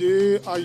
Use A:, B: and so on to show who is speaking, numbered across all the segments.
A: JI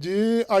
A: JI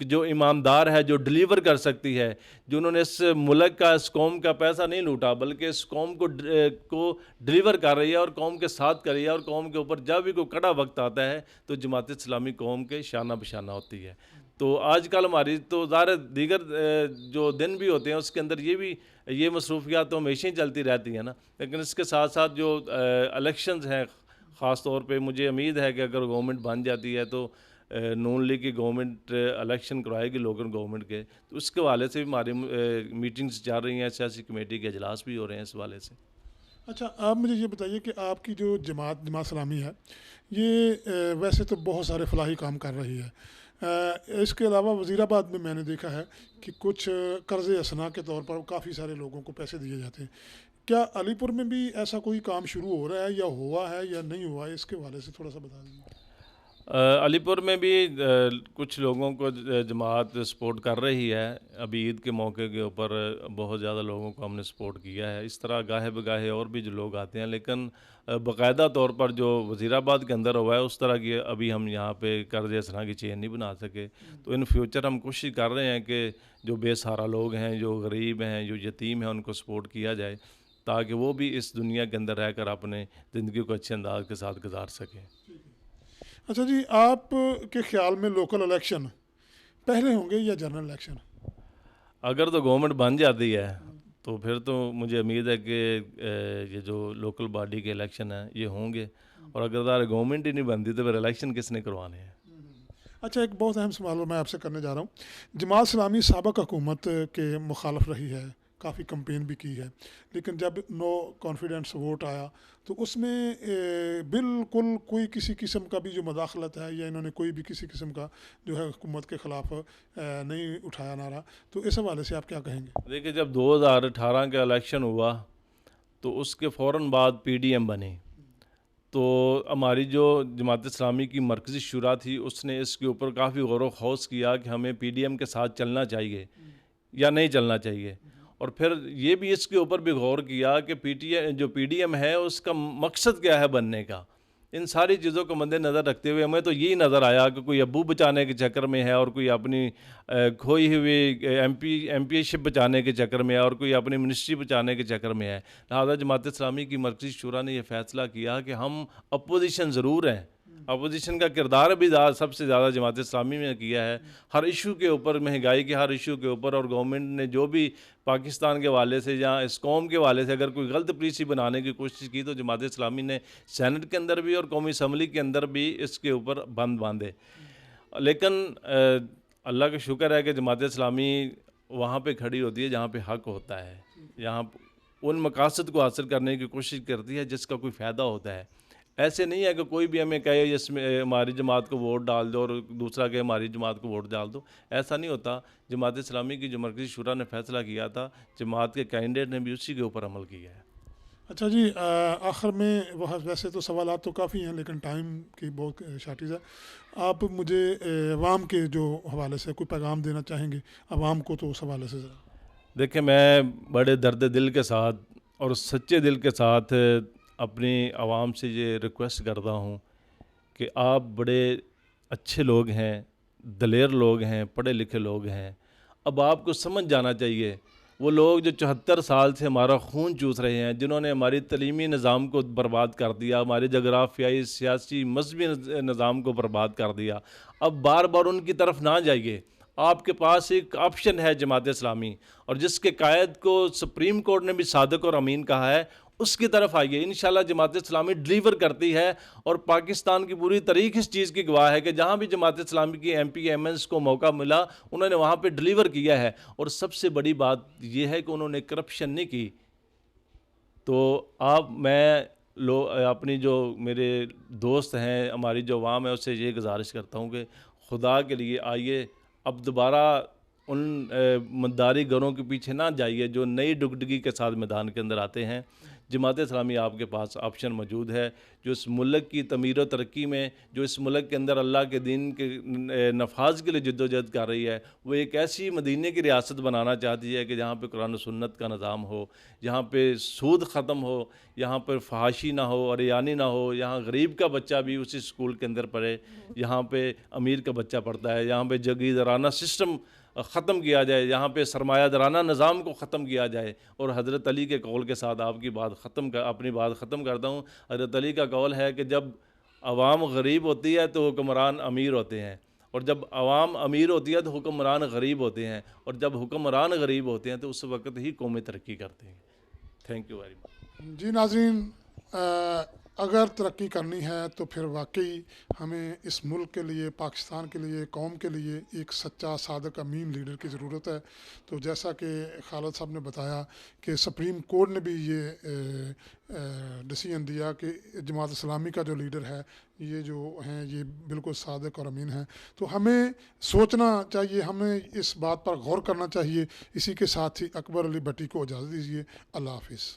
B: جو ایماندار ہے, جو ڈلیور کر سکتی ہے, جو انہوں نے اس ملک کا, اس قوم کا پیسہ نہیں لوٹا بلکہ اس قوم کو ڈلیور کر رہی ہے اور قوم کے ساتھ کر رہی ہے, اور قوم کے اوپر جب بھی کوئی کڑا وقت آتا ہے تو جماعت اسلامی قوم کے شانہ بشانہ ہوتی ہے. تو آج کل ہماری تو ظاہر دیگر جو دن بھی ہوتے ہیں اس کے اندر یہ مصروفیات تو ہمیشہ ہی چلتی رہتی ہیں نا, لیکن اس کے ساتھ ساتھ جو الیکشنز ہیں, خاص طور پہ مجھے امید ہے کہ اگر گورنمنٹ بن جاتی ہے تو نون لیگ کی گورنمنٹ الیکشن کروائے گی لوکل گورنمنٹ کے, تو اس کے حوالے سے بھی ہماری میٹنگز چل رہی ہیں, سیاسی کمیٹی کے اجلاس بھی ہو رہے ہیں اس حوالے سے.
A: اچھا, آپ مجھے یہ بتائیے کہ آپ کی جو جماعت اسلامی ہے یہ ویسے تو بہت سارے فلاحی کام کر رہی ہے. اس کے علاوہ وزیر آباد میں نے دیکھا ہے کہ کچھ قرض حسنہ کے طور پر کافی سارے لوگوں کو پیسے دیے جاتے ہیں. کیا علی پور میں بھی ایسا کوئی کام شروع ہو رہا ہے یا ہوا ہے یا نہیں ہوا ہے؟ اس کے حوالے سے تھوڑا سا بتا دیجیے.
B: علی پور میں بھی کچھ لوگوں کو جماعت سپورٹ کر رہی ہے. ابھی عید کے موقع کے اوپر بہت زیادہ لوگوں کو ہم نے سپورٹ کیا ہے. اس طرح گاہے بگاہے اور بھی جو لوگ آتے ہیں, لیکن باقاعدہ طور پر جو وزیر آباد کے اندر ہوا ہے اس طرح کی ابھی ہم یہاں پہ قرض حسنہ کی چین نہیں بنا سکے. تو ان فیوچر ہم کوشش کر رہے ہیں کہ جو بے سہارا لوگ ہیں, جو غریب ہیں, جو یتیم ہیں, ان کو سپورٹ کیا جائے تاکہ وہ بھی اس دنیا کے اندر رہ کر اپنے زندگی کو اچھے انداز کے ساتھ گزار سکیں.
A: اچھا جی, آپ کے خیال میں لوکل الیکشن پہلے ہوں گے یا جنرل الیکشن؟
B: اگر تو گورنمنٹ بن جاتی ہے تو پھر تو مجھے امید ہے کہ یہ جو لوکل باڈی کے الیکشن ہیں یہ ہوں گے, اور اگر گورنمنٹ ہی نہیں بنتی تو پھر الیکشن کس نے کروانے ہیں.
A: اچھا, ایک بہت اہم سوال میں آپ سے کرنے جا رہا ہوں. جماعت اسلامی سابق حکومت کے مخالف رہی ہے, کافی کمپین بھی کی ہے, لیکن جب نو کانفیڈنس ووٹ آیا تو اس میں بالکل کوئی کسی قسم کا بھی جو مداخلت ہے یا انہوں نے کوئی بھی کسی قسم کا جو ہے حکومت کے خلاف نہیں اٹھایا نعرہ. تو اس حوالے سے آپ کیا کہیں گے؟
B: دیکھیے, جب 2018 کا الیکشن ہوا تو اس کے فوراً بعد پی ڈی ایم بنی, تو ہماری جو جماعت اسلامی کی مرکزی شورا تھی اس نے اس کے اوپر کافی غور و خوض کیا کہ ہمیں پی ڈی ایم کے ساتھ چلنا چاہیے یا نہیں چلنا چاہیے, اور پھر یہ بھی اس کے اوپر بھی غور کیا کہ جو پی ڈی ایم ہے اس کا مقصد کیا ہے بننے کا. ان ساری چیزوں کو مد نظر رکھتے ہوئے ہمیں تو یہی نظر آیا کہ کوئی ابو بچانے کے چکر میں ہے, اور کوئی اپنی کھوئی ہوئی ایم پی شپ بچانے کے چکر میں ہے, اور کوئی اپنی منسٹری بچانے کے چکر میں ہے. لہٰذا جماعت اسلامی کی مرکزی شورا نے یہ فیصلہ کیا کہ ہم اپوزیشن ضرور ہیں, اپوزیشن کا کردار بھی سب سے زیادہ جماعت اسلامی میں کیا ہے, ہر ایشو کے اوپر, مہنگائی کے ہر ایشو کے اوپر, اور گورنمنٹ نے جو بھی پاکستان کے حوالے سے یا اس قوم کے حوالے سے اگر کوئی غلط پالیسی بنانے کی کوشش کی تو جماعت اسلامی نے سینٹ کے اندر بھی اور قومی اسمبلی کے اندر بھی اس کے اوپر بند باندھے. لیکن اللہ کا شکر ہے کہ جماعت اسلامی وہاں پہ کھڑی ہوتی ہے جہاں پہ حق ہوتا ہے, یہاں ان مقاصد کو حاصل کرنے کی کوشش کرتی ہے جس کا کوئی فائدہ ہوتا ہے. ایسے نہیں ہے کہ کوئی بھی ہمیں کہے اس میں ہماری جماعت کو ووٹ ڈال دو اور دوسرا کہ ہماری جماعت کو ووٹ ڈال دو, ایسا نہیں ہوتا. جماعت اسلامی کی جو مرکزی شورا نے فیصلہ کیا تھا, جماعت کے کینڈیڈیٹ نے بھی اسی کے اوپر عمل کیا ہے.
A: اچھا جی, آخر میں ویسے تو سوالات تو کافی ہیں لیکن ٹائم کی بہت شارٹیج ہے. آپ مجھے عوام کے جو حوالے سے کوئی پیغام دینا چاہیں گے عوام کو تو اس حوالے سے ذرا.
B: دیکھیں, میں بڑے درد دل کے ساتھ اور سچے دل کے ساتھ اپنی عوام سے یہ ریکویسٹ کرتا ہوں کہ آپ بڑے اچھے لوگ ہیں, دلیر لوگ ہیں, پڑھے لکھے لوگ ہیں. اب آپ کو سمجھ جانا چاہیے وہ لوگ جو 74 سال سے ہمارا خون چوس رہے ہیں, جنہوں نے ہماری تعلیمی نظام کو برباد کر دیا, ہمارے جغرافیائی, سیاسی, مذہبی نظام کو برباد کر دیا, اب بار بار ان کی طرف نہ جائیے. آپ کے پاس ایک آپشن ہے جماعت اسلامی, اور جس کے قائد کو سپریم کورٹ نے بھی صادق اور امین کہا ہے, اس کی طرف آئیے. انشاءاللہ جماعت اسلامی ڈلیور کرتی ہے, اور پاکستان کی پوری تاریخ اس چیز کی گواہ ہے کہ جہاں بھی جماعت اسلامی کی ایم پی ایم ایلز کو موقع ملا انہوں نے وہاں پہ ڈلیور کیا ہے. اور سب سے بڑی بات یہ ہے کہ انہوں نے کرپشن نہیں کی. تو میں اپنی جو میرے دوست ہیں, ہماری جو عوام ہے, اس سے یہ گزارش کرتا ہوں کہ خدا کے لیے آئیے, اب دوبارہ ان مداری گھروں کے پیچھے نہ جائیے جو نئی ڈگڈگی کے ساتھ میدان کے اندر آتے ہیں. جماعت اسلامی آپ کے پاس آپشن موجود ہے، جو اس ملک کی تعمیر و ترقی میں، جو اس ملک کے اندر اللہ کے دین کے نفاذ کے لیے جدوجہد کر رہی ہے، وہ ایک ایسی مدینے کی ریاست بنانا چاہتی ہے کہ جہاں پہ قرآن و سنت کا نظام ہو، جہاں پہ سود ختم ہو، یہاں پر فحاشی نہ ہو، عریانی نہ ہو، یہاں غریب کا بچہ بھی اسی اسکول کے اندر پڑھے، یہاں پہ امیر کا بچہ پڑھتا ہے، یہاں پہ جاگیردارانہ سسٹم ختم کیا جائے، یہاں پہ سرمایہ دارانہ نظام کو ختم کیا جائے۔ اور حضرت علی کے قول کے ساتھ آپ کی اپنی بات ختم کرتا ہوں۔ حضرت علی کا قول ہے کہ جب عوام غریب ہوتی ہے تو حکمران امیر ہوتے ہیں، اور جب عوام امیر ہوتی ہے تو حکمران غریب ہوتے ہیں، اور جب حکمران غریب ہوتے ہیں تو اس وقت ہی قومیں ترقی کرتے ہیں۔ Thank you very much.
A: جی ناظرین، اگر ترقی کرنی ہے تو پھر واقعی ہمیں اس ملک کے لیے، پاکستان کے لیے، قوم کے لیے ایک سچا، صادق، امین لیڈر کی ضرورت ہے۔ تو جیسا کہ خالد صاحب نے بتایا کہ سپریم کورٹ نے بھی یہ ڈیسیژن دیا کہ جماعت اسلامی کا جو لیڈر ہے، یہ جو ہیں یہ بالکل صادق اور امین ہیں۔ تو ہمیں سوچنا چاہیے، ہمیں اس بات پر غور کرنا چاہیے۔ اسی کے ساتھ ہی اکبر علی بھٹی کو اجازت دیجیے۔ اللہ حافظ۔